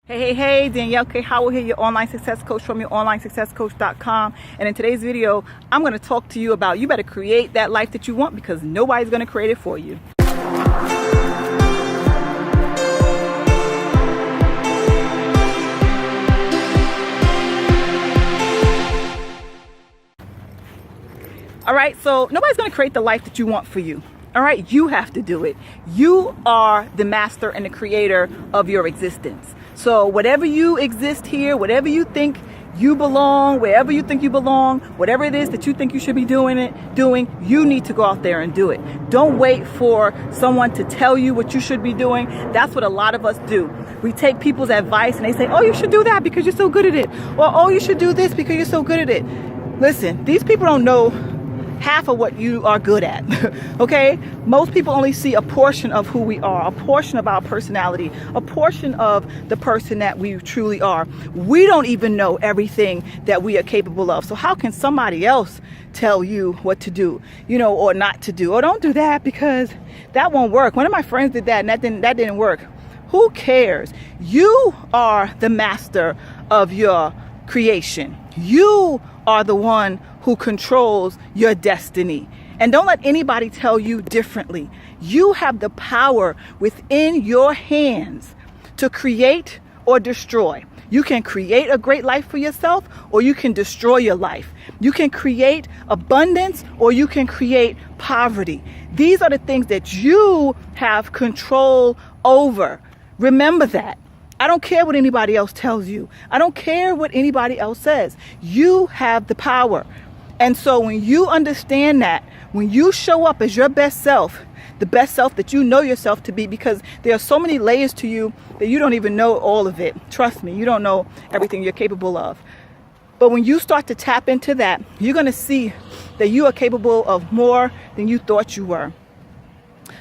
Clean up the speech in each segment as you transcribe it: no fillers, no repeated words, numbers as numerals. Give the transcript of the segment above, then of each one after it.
Hey, Danielle K. Howell here, your online success coach from youronlinesuccesscoach.com. And in today's video, I'm going to talk to you about you better create that life that you want because nobody's going to create it for you. All right, so nobody's going to create the life that you want for you. All right, you have to do it. You are the master and the creator of your existence. So whatever you exist here, whatever you think you belong, wherever you think you belong, whatever it is that you think you should be doing, you need to go out there and do it. Don't wait for someone to tell you what you should be doing. That's what a lot of us do. We take people's advice and they say, oh, you should do that because you're so good at it. Or, oh, you should do this because you're so good at it. Listen, these people don't know half of what you are good at. Okay? Most people only see a portion of who we are, a portion of our personality, a portion of the person that we truly are. We don't even know everything that we are capable of. So how can somebody else tell you what to do, or not to do? Or don't do that because that won't work. One of my friends did that and that didn't work. Who cares? You are the master of your creation. You are the one who controls your destiny. And don't let anybody tell you differently. You have the power within your hands to create or destroy. You can create a great life for yourself or you can destroy your life. You can create abundance or you can create poverty. These are the things that you have control over. Remember that. I don't care what anybody else tells you. I don't care what anybody else says. You have the power. And so when you understand that, when you show up as your best self, the best self that you know yourself to be, because there are so many layers to you that you don't even know all of it. Trust me, you don't know everything you're capable of. But when you start to tap into that, you're going to see that you are capable of more than you thought you were.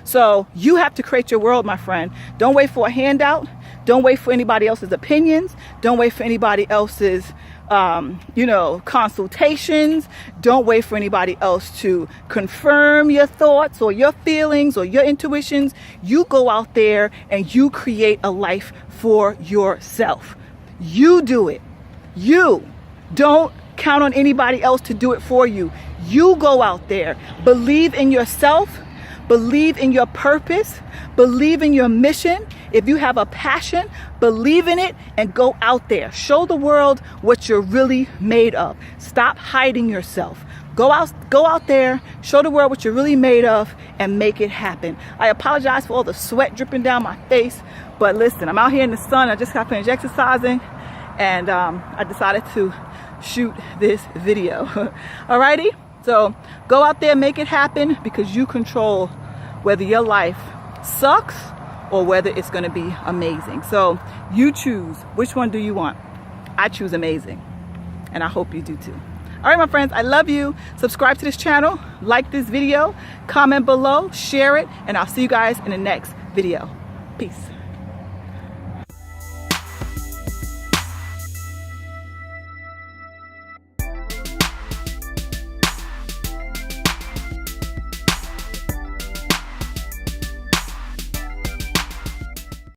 So you have to create your world, my friend. Don't wait for a handout. Don't wait for anybody else's opinions. Don't wait for anybody else's, consultations. Don't wait for anybody else to confirm your thoughts or your feelings or your intuitions. You go out there and you create a life for yourself. You do it. You don't count on anybody else to do it for you. You go out there, believe in yourself. Believe in your purpose, believe in your mission. If you have a passion, believe in it and go out there. Show the world what you're really made of. Stop hiding yourself. Go out there, show the world what you're really made of and make it happen. I apologize for all the sweat dripping down my face, but listen, I'm out here in the sun. I just got finished exercising and I decided to shoot this video. Alrighty? So go out there, make it happen because you control whether your life sucks or whether it's going to be amazing. So you choose. Which one do you want? I choose amazing. And I hope you do too. All right, my friends, I love you. Subscribe to this channel, like this video, comment below, share it, and I'll see you guys in the next video. Peace.